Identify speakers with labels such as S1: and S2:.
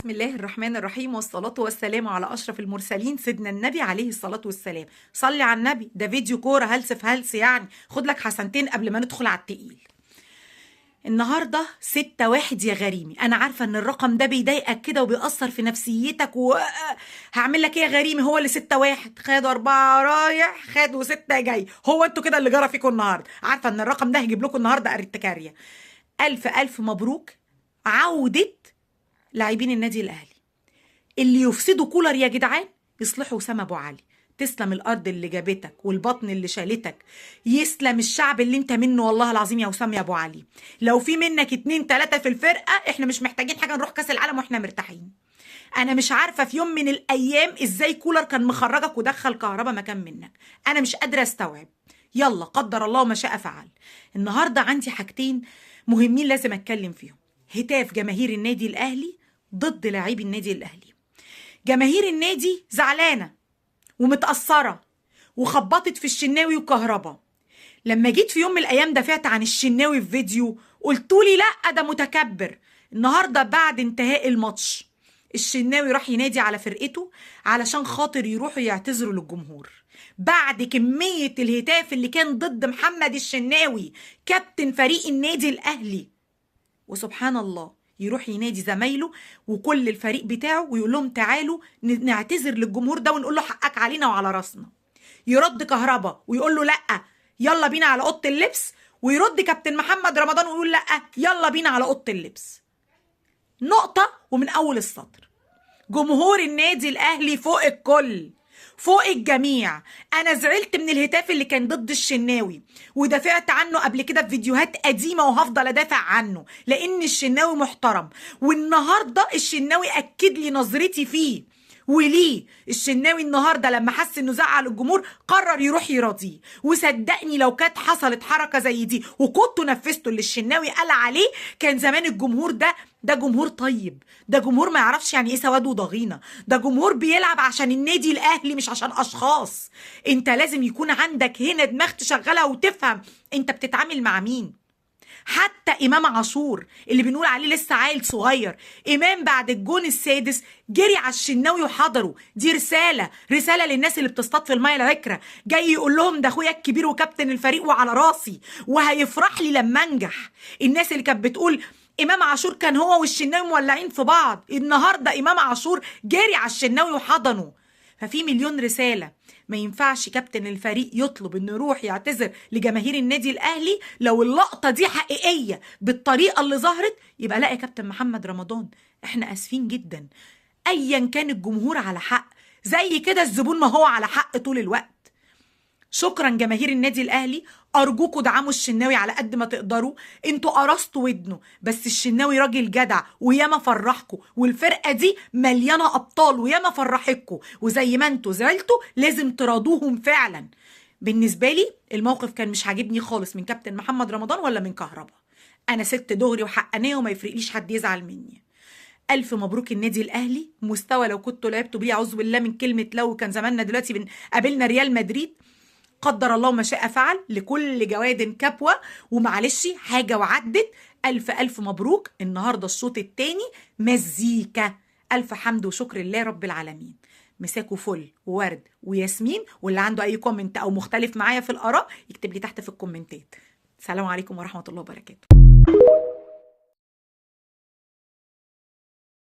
S1: بسم الله الرحمن الرحيم، والصلاة والسلام على أشرف المرسلين سيدنا النبي عليه الصلاة والسلام. صلي على النبي، ده فيديو كورة هلس في هلس، يعني خد لك حسنتين قبل ما ندخل على التقيل. النهاردة 6-1 يا غريمي. أنا عارفة إن الرقم ده بيضايقك كده وبيأثر في نفسيتك، هعمل لك إيه يا غريمي؟ هو اللي 6-1 خدوا 4 رايح خدوا 6 جاي، هو أنتوا كده اللي جرى فيكم النهاردة. عارفة إن الرقم ده هيجيب لكم النهاردة ارتكارية. ألف مبروك عودة لاعبين النادي الأهلي اللي يفسدوا كولر يا جدعان، يصلحوا وسام ابو علي. تسلم الارض اللي جابتك والبطن اللي شالتك، يسلم الشعب اللي انت منه والله العظيم يا وسام يا ابو علي. لو في منك 2-3 في الفرقه احنا مش محتاجين حاجه، نروح كاس العالم واحنا مرتاحين. انا مش عارفه في يوم من الايام ازاي كولر كان مخرجك ودخل كهربا مكان منك، انا مش قادره استوعب. يلا قدر الله ما شاء فعل. النهارده عندي حاجتين مهمين لازم اتكلم فيهم. هتاف جماهير النادي الاهلي ضد لاعبي النادي الاهلي. جماهير النادي زعلانه ومتأثرة وخبطت في الشناوي وكهربا. لما جيت في يوم من الأيام دافعت عن الشناوي في فيديو قلتولي لأ ده متكبر. النهاردة بعد انتهاء الماتش الشناوي راح ينادي على فرقته علشان خاطر يروحوا يعتذروا للجمهور بعد كمية الهتاف اللي كان ضد محمد الشناوي كابتن فريق النادي الأهلي. وسبحان الله يروح ينادي زمايله وكل الفريق بتاعه ويقول لهم تعالوا نعتذر للجمهور ده ونقول له حقك علينا وعلى راسنا. يرد كهربا ويقول له لا يلا بينا على اوضه اللبس، ويرد كابتن محمد رمضان ويقول لا يلا بينا على اوضه اللبس. نقطه ومن اول السطر. جمهور النادي الاهلي فوق الكل، فوق الجميع. انا زعلت من الهتاف اللي كان ضد الشناوي ودافعت عنه قبل كده في فيديوهات قديمه وهفضل ادافع عنه لان الشناوي محترم. والنهارده الشناوي اكد لي نظرتي فيه وليه. الشناوي النهارده لما حس انه زعل الجمهور قرر يروح يراضيه، وصدقني لو كانت حصلت حركه زي دي وكنتوا نفذتوا اللي الشناوي قال عليه كان زمان الجمهور ده جمهور طيب، ده جمهور ما يعرفش يعني ايه سواد وضغينه، ده جمهور بيلعب عشان النادي الاهلي مش عشان اشخاص. انت لازم يكون عندك هنا دماغ تشغلها وتفهم انت بتتعامل مع مين. حتى امام عاشور اللي بنقول عليه لسه عيل صغير، امام بعد الجون السادس جري على الشناوي وحضره. دي رساله للناس اللي بتصطاد في الميه العكره، جاي يقول لهم ده اخويا الكبير وكابتن الفريق وعلى راسي وهيفرح لي لما انجح. الناس اللي كانت بتقول امام عاشور كان هو والشناوي مولعين في بعض، النهارده امام عاشور جري على الشناوي وحضنه. ففي مليون رساله. ما ينفعش كابتن الفريق يطلب انه يروح يعتذر لجماهير النادي الاهلي لو اللقطه دي حقيقيه بالطريقه اللي ظهرت. يبقى لا يا كابتن محمد رمضان احنا اسفين جدا. ايا كان الجمهور على حق، زي كده الزبون ما هو على حق طول الوقت. شكرا جماهير النادي الاهلي، ارجوكوا دعموا الشناوي على قد ما تقدروا. انتوا قرصتوا ودنه، بس الشناوي راجل جدع وياما فرحكوا، والفرقه دي مليانه ابطال وياما فرحتكوا، وزي ما انتوا زعلتوا لازم تراضوهم فعلا. بالنسبه لي الموقف كان مش عاجبني خالص من كابتن محمد رمضان ولا من كهربا. انا ست دغري وحقانيه وما يفرقليش حد يزعل مني. ألف مبروك النادي الأهلي. مستوى لو كنتوا لعبتوا بيه أعوذ بالله من كلمة لو كان زماننا دلوقتي قابلنا ريال مدريد. قدر الله ما شاء فعل، لكل جواد كبوة، ومعلش حاجة وعدت. ألف مبروك. النهاردة الشوط التاني مزيكا. ألف حمد وشكر لله رب العالمين. مساكوا فل وورد وياسمين، واللي عنده أي كومنت أو مختلف معايا في الآراء يكتب لي تحت في الكومنتات. السلام عليكم ورحمة الله وبركاته.